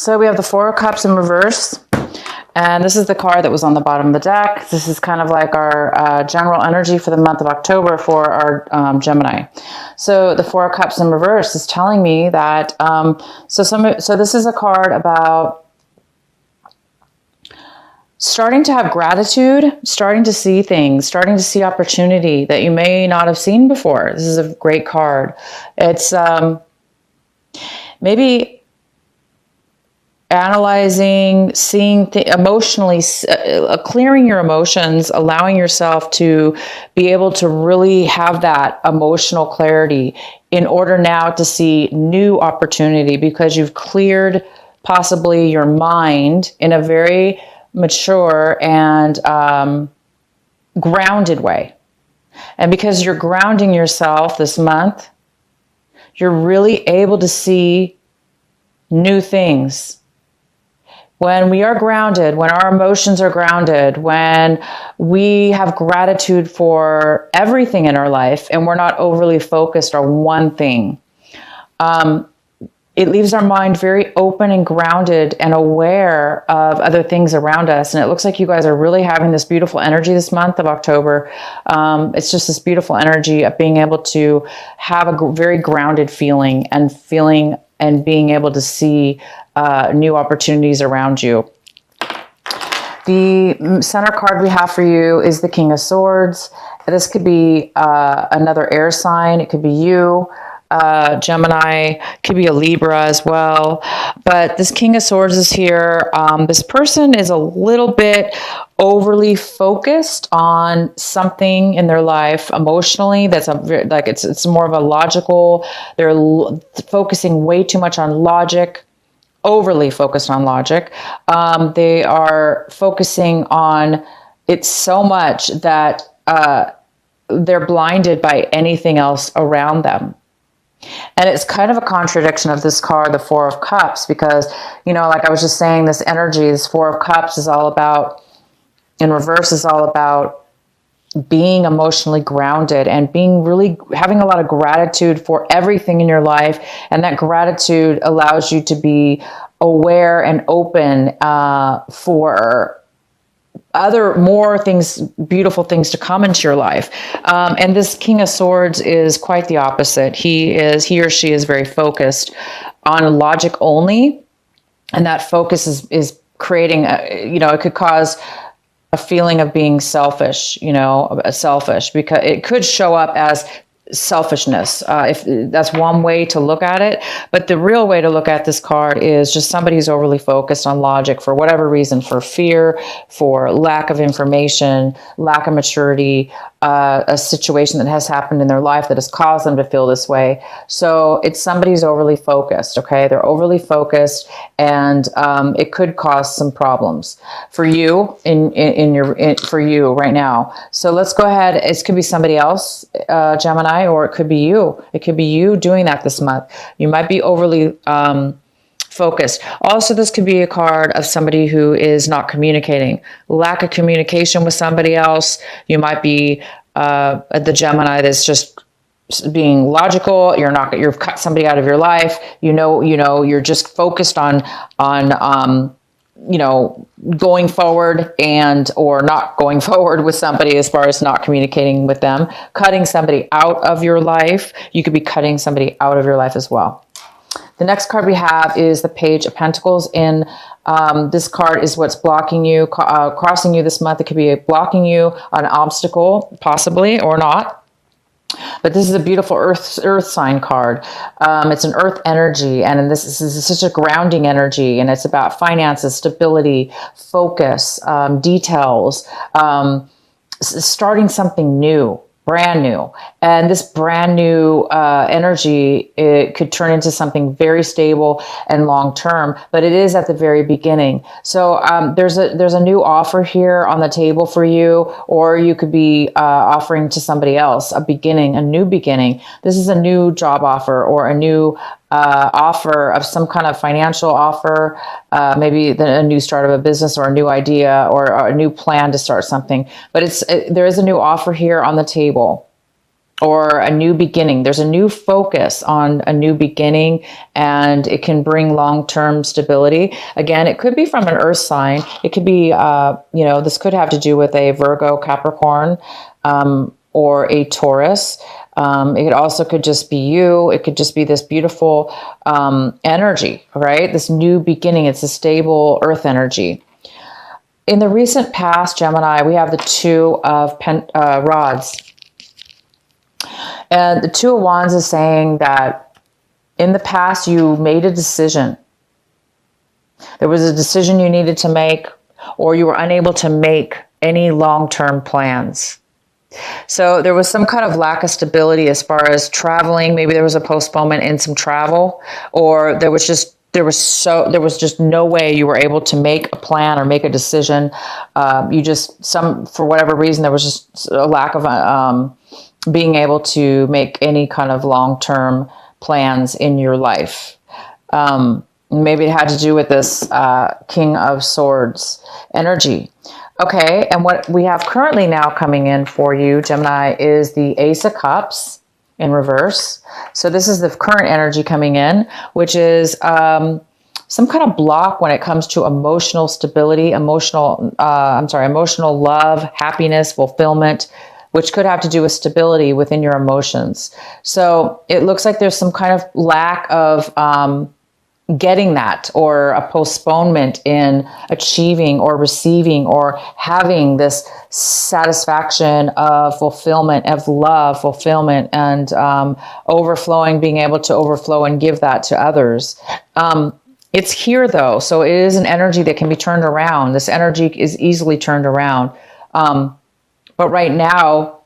So we have the Four of Cups in reverse. And this is the card that was on the bottom of the deck. This is kind of like our general energy for the month of October for our Gemini. So the Four of Cups in reverse is telling me that, so this is a card about starting to have gratitude, starting to see things, starting to see opportunity that you may not have seen before. This is a great card. It's maybe analyzing, seeing emotionally, clearing your emotions, allowing yourself to be able to really have that emotional clarity in order now to see new opportunity, because you've cleared possibly your mind in a very mature and grounded way. And because you're grounding yourself this month, you're really able to see new things. When we are grounded, when our emotions are grounded, when we have gratitude for everything in our life and we're not overly focused on one thing, it leaves our mind very open and grounded and aware of other things around us. And it looks like you guys are really having this beautiful energy this month of October. It's just this beautiful energy of being able to have a very grounded feeling and being able to see new opportunities around you. The center card we have for you is the King of Swords. This could be another air sign. It could be you, Gemini, could be a Libra as well. But this King of Swords is here. This person is a little bit overly focused on something in their life emotionally. That's it's more of a logical. They're focusing way too much on logic. Overly focused on logic. They are focusing on it so much that they're blinded by anything else around them. And it's kind of a contradiction of this card, the Four of Cups, because, you know, like I was just saying, this energy, this Four of Cups is all about, in reverse, is all about being emotionally grounded and being really having a lot of gratitude for everything in your life. And that gratitude allows you to be aware and open for more things, beautiful things to come into your life. And this King of Swords is quite the opposite. He or she is very focused on logic only. And that focus is creating, it could cause a feeling of being selfish, because it could show up as selfishness. If that's one way to look at it, but the real way to look at this card is just somebody who's overly focused on logic for whatever reason, for fear, for lack of information, lack of maturity, a situation that has happened in their life that has caused them to feel this way. So it's somebody who's overly focused. Okay. They're overly focused, and it could cause some problems for you for you right now. So let's go ahead. It could be somebody else, Gemini, or it could be you. It could be you doing that this month. You might be overly focused. Also, this could be a card of somebody who is not communicating, lack of communication with somebody else. You might be the Gemini that's just being logical. You've cut somebody out of your life. You're just focused on going forward or not going forward with somebody as far as not communicating with them, cutting somebody out of your life. You could be cutting somebody out of your life as well. The next card we have is the Page of Pentacles. This card is what's blocking you, crossing you this month. It could be blocking you, an obstacle, possibly, or not. But this is a beautiful earth sign card. It's an earth energy, and this is such a grounding energy, and it's about finances, stability, focus, details, starting something new, brand new. And this brand new energy, it could turn into something very stable and long-term, but it is at the very beginning. So there's a new offer here on the table for you, or you could be offering to somebody else a new beginning. This is a new job offer, or a new offer of some kind of financial offer, maybe a new start of a business, or a new idea, or a new plan to start something. But there is a new offer here on the table. or a new beginning. There's a new focus on a new beginning, and it can bring long-term stability. Again, it could be from an earth sign. It could be, this could have to do with a Virgo, Capricorn, or a Taurus. It also could just be you. It could just be this beautiful energy, right? This new beginning. It's a stable earth energy. In the recent past, Gemini, we have the Two of Rods. And the Two of Wands is saying that in the past, you made a decision. There was a decision you needed to make, or you were unable to make any long-term plans. So there was some kind of lack of stability as far as traveling. Maybe there was a postponement in some travel, or there was just no way you were able to make a plan or make a decision. For whatever reason, there was just a lack of being able to make any kind of long-term plans in your life. Maybe it had to do with this King of Swords energy. Okay, and what we have currently now coming in for you, Gemini, is the Ace of Cups in reverse. So this is the current energy coming in, which is some kind of block when it comes to emotional stability, emotional love, happiness, fulfillment, which could have to do with stability within your emotions. So it looks like there's some kind of lack of getting that, or a postponement in achieving or receiving or having this satisfaction of fulfillment, of love, fulfillment, and overflowing, being able to overflow and give that to others. It's here though, so it is an energy that can be turned around. This energy is easily turned around. But right now,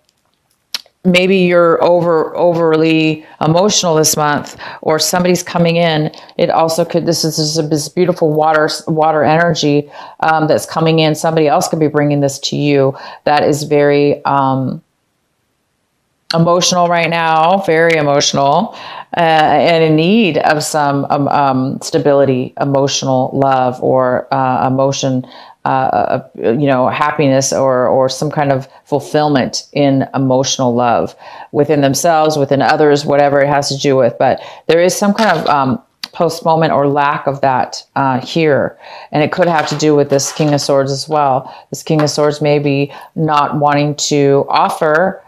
maybe you're overly emotional this month, or somebody's coming in. It also could, this is this beautiful water energy that's coming in. Somebody else could be bringing this to you that is very emotional right now, very emotional, and in need of some stability, emotional love, or emotion, happiness, or some kind of fulfillment in emotional love within themselves, within others, whatever it has to do with. But there is some kind of postponement or lack of that here. And it could have to do with this King of Swords as well. This King of Swords may be not wanting to offer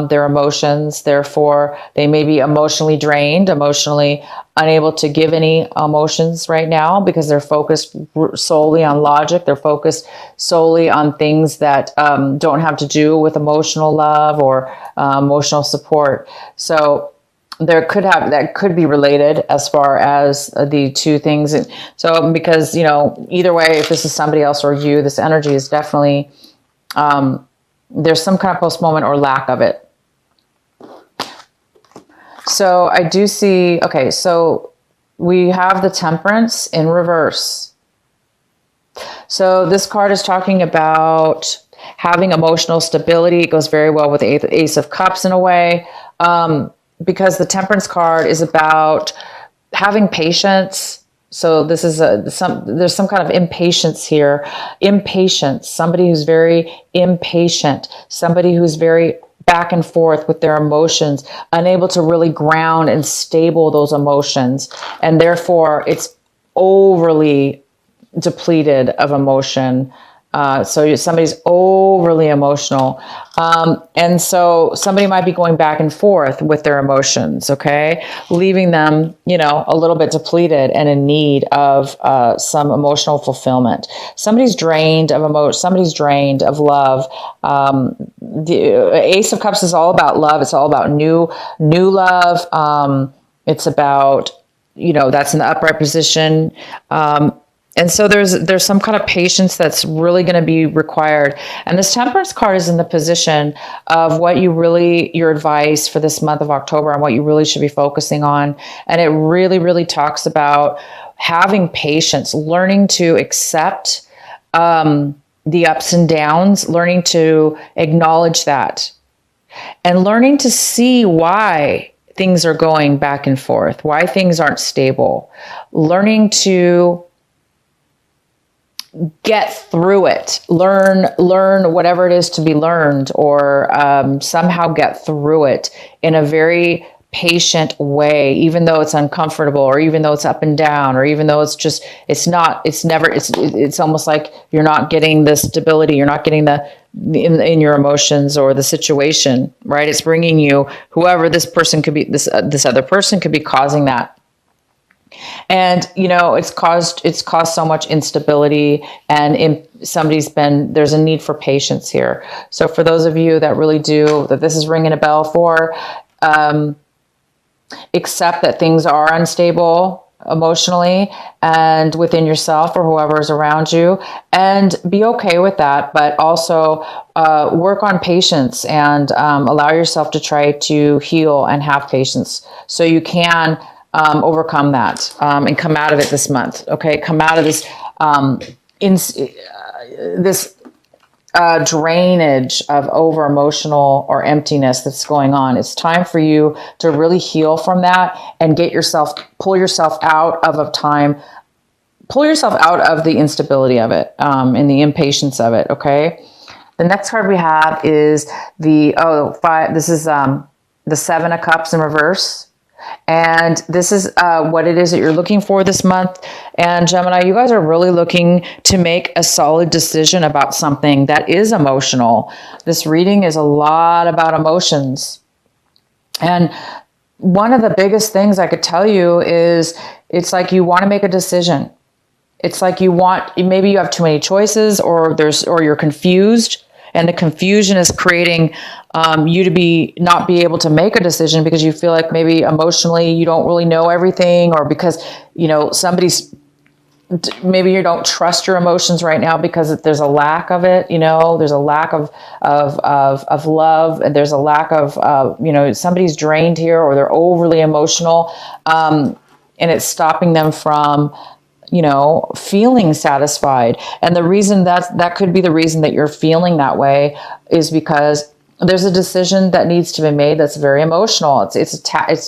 their emotions. Therefore, they may be emotionally drained, emotionally unable to give any emotions right now, because they're focused solely on logic. They're focused solely on things that don't have to do with emotional love or emotional support. So that could be related as far as the two things. And so, because, either way, if this is somebody else or you, this energy is definitely, there's some kind of postponement or lack of it. So I do see, okay, so we have the Temperance in reverse. So this card is talking about having emotional stability. It goes very well with the Ace of Cups in a way, because the Temperance card is about having patience. So this is there's some kind of impatience here. Impatience, somebody who's very impatient, somebody who's very back and forth with their emotions, unable to really ground and stable those emotions. And therefore it's overly depleted of emotion. So somebody's overly emotional. And so somebody might be going back and forth with their emotions, okay? Leaving them, a little bit depleted and in need of some emotional fulfillment. Somebody's drained of emotion. Somebody's drained of love. The Ace of Cups is all about love. It's all about new love. It's about, that's in the upright position. And so there's some kind of patience that's really going to be required. And this Temperance card is in the position of your advice for this month of October and what you really should be focusing on. And it really, really talks about having patience, learning to accept the ups and downs, learning to acknowledge that, and learning to see why things are going back and forth, why things aren't stable, learning to get through it, learn whatever it is to be learned, or somehow get through it in a very patient way, even though it's uncomfortable, or even though it's up and down, or even though it's almost like you're not getting the stability, you're not getting the in your emotions or the situation, right? It's bringing you whoever this person could be, this other person could be causing that. And, it's caused so much instability, and there's a need for patience here. So for those of you that really that this is ringing a bell for, accept that things are unstable emotionally and within yourself or whoever is around you, and be okay with that, but also work on patience, and allow yourself to try to heal and have patience so you can overcome that and come out of it this month. Okay, come out of this this drainage of over emotional or emptiness that's going on. It's time for you to really heal from that and pull yourself out of the instability of it and the impatience of it. Okay. The next card we have is the five. This is the Seven of Cups in reverse. And this is what it is that you're looking for this month. And Gemini, you guys are really looking to make a solid decision about something that is emotional. This reading is a lot about emotions. And one of the biggest things I could tell you is it's like you want to make a decision. It's like maybe you have too many choices, or you're confused. And the confusion is creating you to not be able to make a decision because you feel like maybe emotionally you don't really know everything, or because, maybe you don't trust your emotions right now because there's a lack of it. There's a lack of love, and there's a lack of, somebody's drained here, or they're overly emotional, and it's stopping them from feeling satisfied. And the reason that could be the reason that you're feeling that way is because there's a decision that needs to be made that's very emotional. It's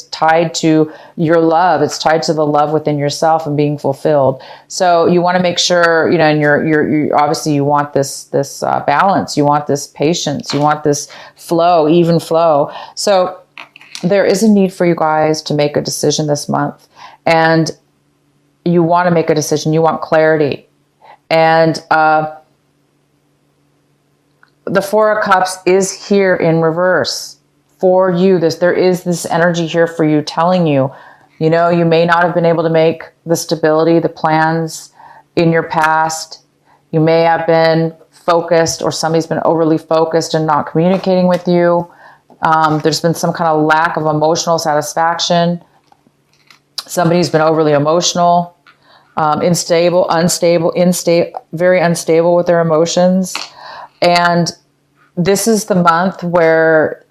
tied to your love. It's tied to the love within yourself and being fulfilled. So you want to make sure, and you're obviously you want this balance. You want this patience. You want this even flow. So there is a need for you guys to make a decision this month, and you want to make a decision. You want clarity. And the Four of Cups is here in reverse for you. There is this energy here for you telling you, you may not have been able to make the stability, the plans in your past. You may have been focused, or somebody's been overly focused and not communicating with you. There's been some kind of lack of emotional satisfaction. Somebody's been overly emotional, very unstable with their emotions. And this is the month where,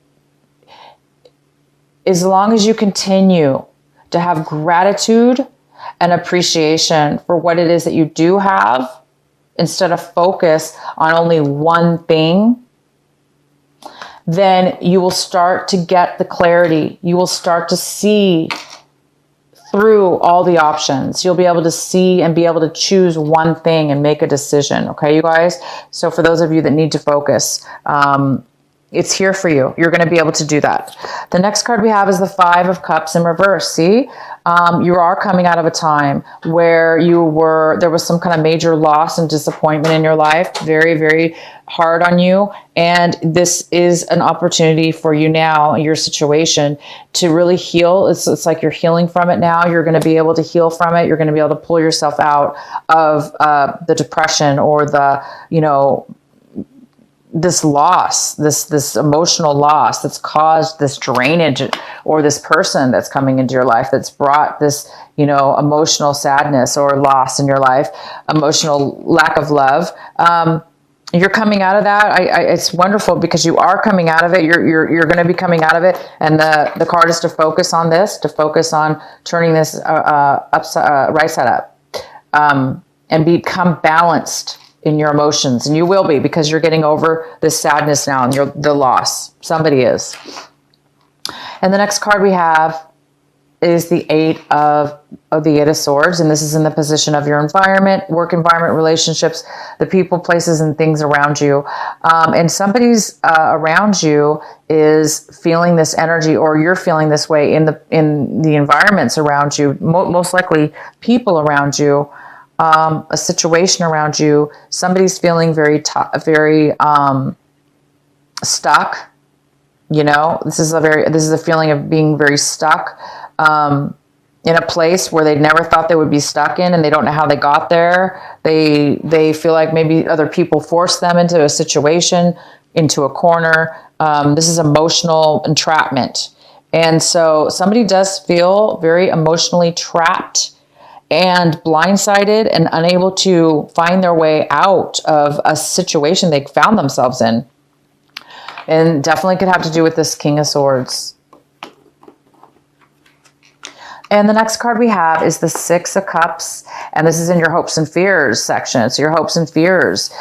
as long as you continue to have gratitude and appreciation for what it is that you do have, instead of focus on only one thing, then you will start to get the clarity. You will start to see through all the options. You'll be able to see and be able to choose one thing and make a decision. Okay, you guys? So for those of you that need to focus, it's here for you. You're going to be able to do that. The next card we have is the Five of Cups in reverse. See, you are coming out of a time where there was some kind of major loss and disappointment in your life. Very, very hard on you. And this is an opportunity for you now, your situation, to really heal. It's like you're healing from it now. You're going to be able to heal from it. You're going to be able to pull yourself out of the depression or the, this loss, this emotional loss that's caused this drainage, or this person that's coming into your life that's brought this, emotional sadness or loss in your life, emotional lack of love. You're coming out of that. It's wonderful because you are coming out of it. You're going to be coming out of it. And the card is to focus on this, to focus on turning this right side up, and become balanced in your emotions. And you will be, because you're getting over this sadness now and the loss. Somebody is. And the next card we have is the Eight of Swords, and this is in the position of your environment, work environment, relationships, the people, places, and things around you. And somebody's around you is feeling this energy, or you're feeling this way in the environments around you. Most likely, people around you, a situation around you. Somebody's feeling very stuck. You know, this is a feeling of being very stuck in a place where they never thought they would be stuck in, and they don't know how they got there. They feel like maybe other people forced them into a situation, into a corner. This is emotional entrapment. And so somebody does feel very emotionally trapped and blindsided and unable to find their way out of a situation they found themselves in. And definitely could have to do with this King of Swords. And the next card we have is the Six of Cups. And this is in your hopes and fears section. So your hopes and fears.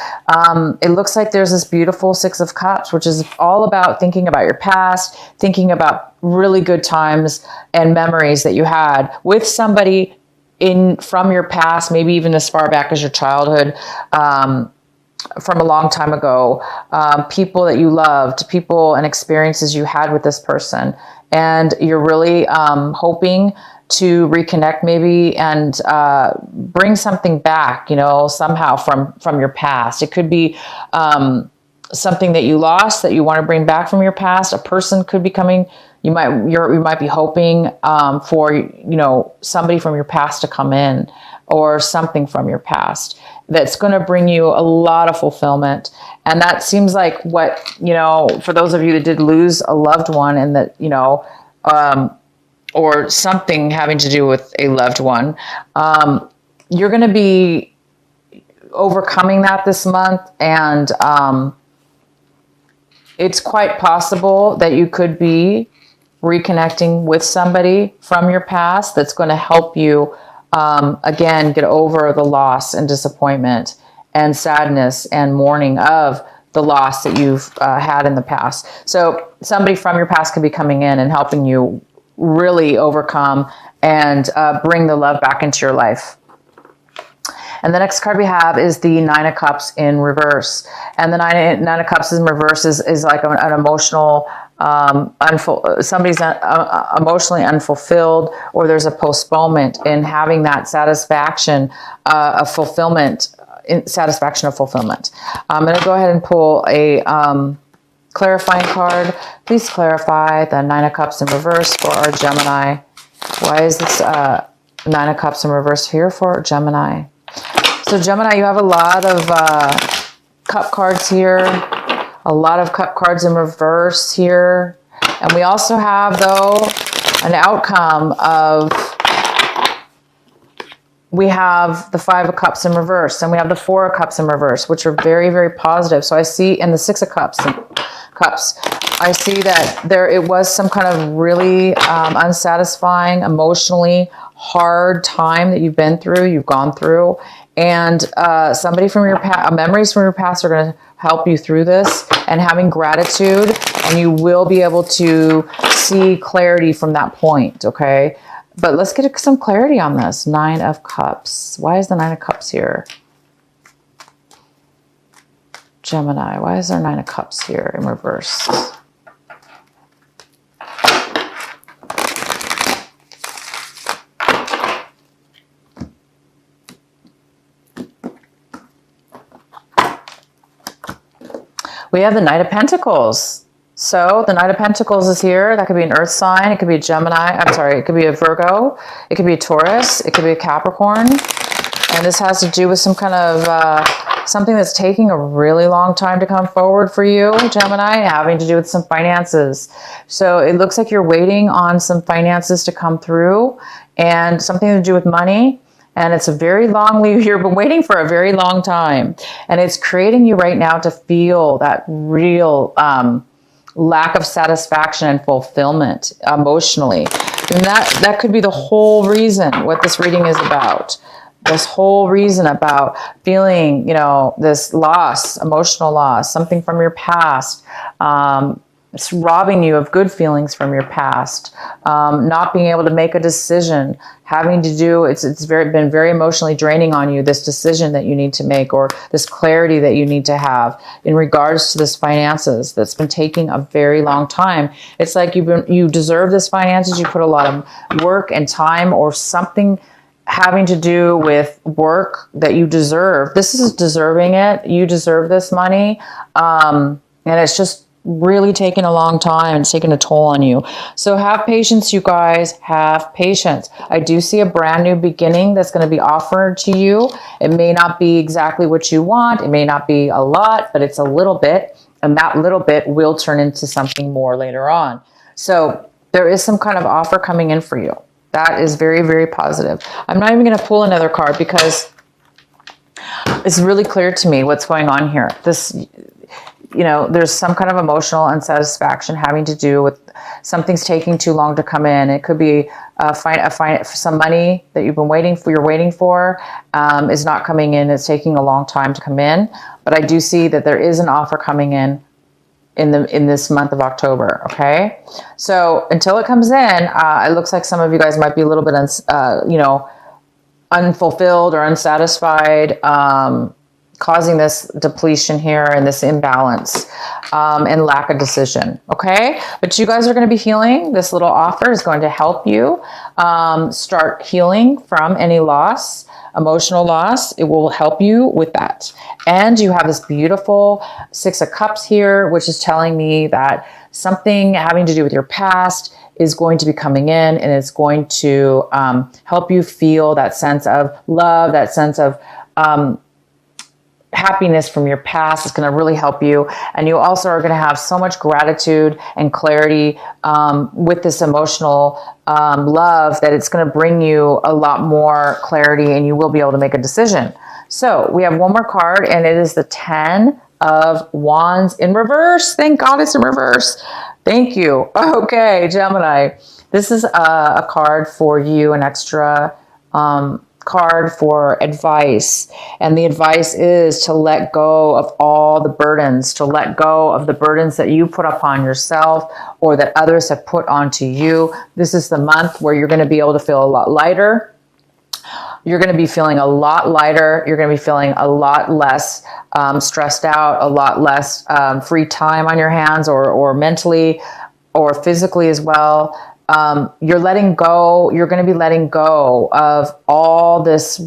It looks like there's this beautiful Six of Cups, which is all about thinking about your past, thinking about really good times and memories that you had with somebody from your past, maybe even as far back as your childhood, from a long time ago, people that you loved, people and experiences you had with this person. And you're really hoping to reconnect maybe and bring something back, you know, somehow from your past. It could be something that you lost that you want to bring back from your past. A person could be coming. You might be hoping for, you know, somebody from your past to come in, or something from your past that's going to bring you a lot of fulfillment. And that seems like what, you know, for those of you that did lose a loved one, and that, you know, or something having to do with a loved one, you're going to be overcoming that this month. And it's quite possible that you could be reconnecting with somebody from your past that's going to help you again, get over the loss and disappointment and sadness and mourning of the loss that you've had in the past. So somebody from your past could be coming in and helping you really overcome and bring the love back into your life. And the next card we have is the Nine of Cups in reverse. And the Nine of Cups in reverse is like an emotional, somebody's emotionally unfulfilled, or there's a postponement in having that satisfaction of fulfillment. I'm going to go ahead and pull a clarifying card. Please clarify the Nine of Cups in reverse for our Gemini. Why is this Nine of Cups in reverse here for Gemini? So Gemini, you have a lot of cup cards here, a lot of cup cards in reverse here. And we also have, though, an outcome of, we have the Five of Cups in reverse, and we have the Four of Cups in reverse, which are very, very positive. So I see in the Six of Cups, I see that it was some kind of really unsatisfying, emotionally hard time that you've gone through. And somebody from your past, memories from your past are going to help you through this, and having gratitude, and you will be able to see clarity from that point, okay? But let's get some clarity on this. Nine of Cups. Why is the Nine of Cups here? Gemini, why is there Nine of Cups here in reverse? We have the Knight of Pentacles. So the Knight of Pentacles is here. That could be an earth sign. It could be a Gemini. I'm sorry. It could be a Virgo. It could be a Taurus. It could be a Capricorn. And this has to do with some kind of something that's taking a really long time to come forward for you, Gemini, having to do with some finances. So it looks like you're waiting on some finances to come through, and something to do with money. And it's a very long leave. You've been waiting for a very long time. And it's creating you right now to feel that real lack of satisfaction and fulfillment emotionally. And that could be the whole reason what this reading is about. This whole reason about feeling, you know, this loss, emotional loss, something from your past, It's robbing you of good feelings from your past, not being able to make a decision, having to do, it's been very emotionally draining on you, this decision that you need to make, or this clarity that you need to have in regards to this finances that's been taking a very long time. It's like you deserve this finances. You put a lot of work and time or something having to do with work that you deserve. This is deserving it. You deserve this money. And it's just really taking a long time. It's taking a toll on you. So have patience, you guys. Have patience. I do see a brand new beginning that's going to be offered to you. It may not be exactly what you want. It may not be a lot, but it's a little bit. And that little bit will turn into something more later on. So there is some kind of offer coming in for you. That is very, very positive. I'm not even going to pull another card because it's really clear to me what's going on here. There's some kind of emotional unsatisfaction having to do with something's taking too long to come in. It could be some money that you're waiting for is not coming in. It's taking a long time to come in. But I do see that there is an offer coming in this month of October. Okay. So until it comes in, it looks like some of you guys might be a little bit, unfulfilled or unsatisfied, causing this depletion here and this imbalance and lack of decision. Okay. But you guys are going to be healing. This little offer is going to help you start healing from any loss, emotional loss. It will help you with that. And you have this beautiful 6 of Cups here, which is telling me that something having to do with your past is going to be coming in, and it's going to help you feel that sense of love, that sense of happiness from your past. Is going to really help you. And you also are going to have so much gratitude and clarity with this emotional love that it's going to bring you a lot more clarity, and you will be able to make a decision. So we have one more card, and it is the 10 of Wands in reverse. Thank God it's in reverse. Thank you. Okay, Gemini. This is a card for you, an extra card for advice. And the advice is to let go of all the burdens, to let go of the burdens that you put upon yourself or that others have put onto you. This is the month where you're going to be able to feel a lot lighter. You're going to be feeling a lot lighter. You're going to be feeling a lot less stressed out, a lot less free time on your hands or mentally or physically as well. You're letting go. You're going to be letting go of all this.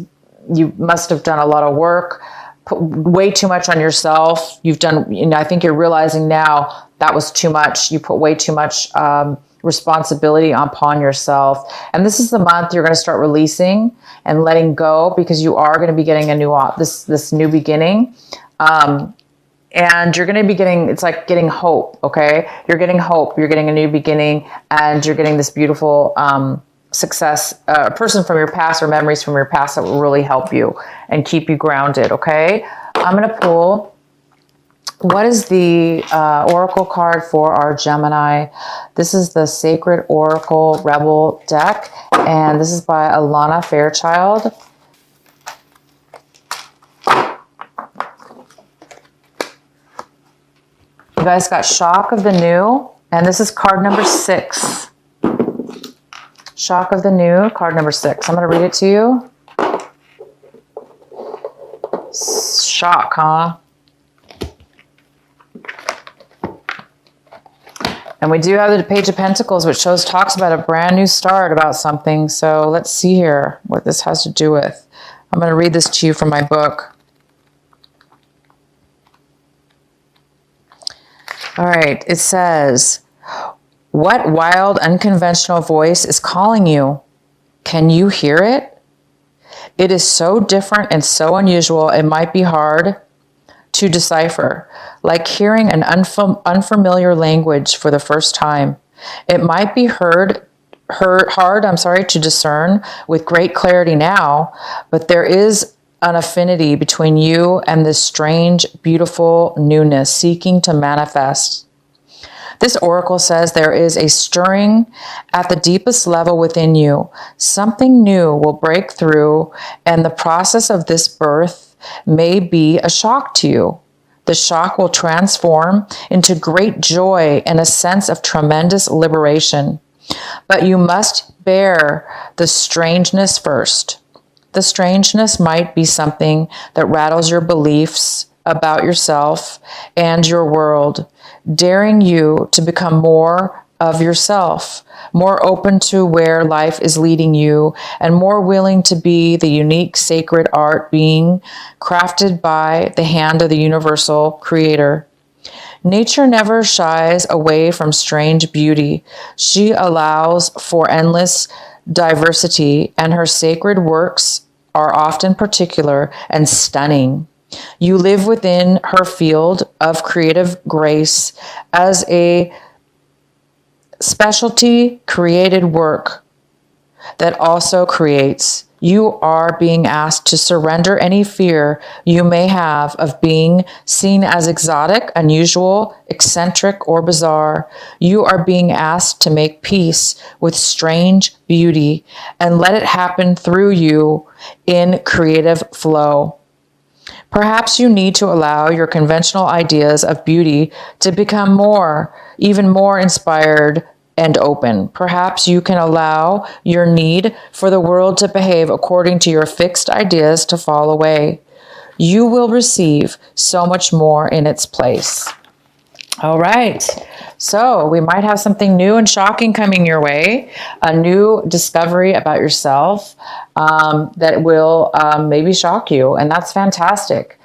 You must have done a lot of work, put way too much on yourself. You've done, I think you're realizing now that was too much. You put way too much responsibility upon yourself. And this is the month you're going to start releasing and letting go, because you are going to be getting a new this new beginning. And you're going to be getting, it's like getting hope. Okay. You're getting hope. You're getting a new beginning, and you're getting this beautiful success, person from your past or memories from your past that will really help you and keep you grounded. Okay. I'm going to pull, what is the Oracle card for our Gemini? This is the Sacred Oracle Rebel deck, and this is by Alana Fairchild. You guys got Shock of the New, and this is card number 6. Shock of the New, card number 6. I'm going to read it to you. Shock, huh? And we do have the Page of Pentacles, which talks about a brand new start, about something. So let's see here what this has to do with. I'm going to read this to you from my book. All right. It says, what wild, unconventional voice is calling you? Can you hear it? It is so different and so unusual, it might be hard to decipher, like hearing an unfamiliar language for the first time. It might be hard, to discern with great clarity now, but there is an affinity between you and this strange, beautiful newness seeking to manifest. This oracle says there is a stirring at the deepest level within you. Something new will break through, and the process of this birth may be a shock to you. The shock will transform into great joy and a sense of tremendous liberation. But you must bear the strangeness first. The strangeness might be something that rattles your beliefs about yourself and your world, daring you to become more of yourself, more open to where life is leading you, and more willing to be the unique sacred art being crafted by the hand of the universal creator. Nature never shies away from strange beauty. She allows for endless diversity, and her sacred works are often particular and stunning. You live within her field of creative grace as a specialty created work that also creates. You are being asked to surrender any fear you may have of being seen as exotic, unusual, eccentric, or bizarre. You are being asked to make peace with strange beauty and let it happen through you in creative flow. Perhaps you need to allow your conventional ideas of beauty to become even more inspired and open. Perhaps you can allow your need for the world to behave according to your fixed ideas to fall away. You will receive so much more in its place. All right. So we might have something new and shocking coming your way, a new discovery about yourself that will maybe shock you, and that's fantastic.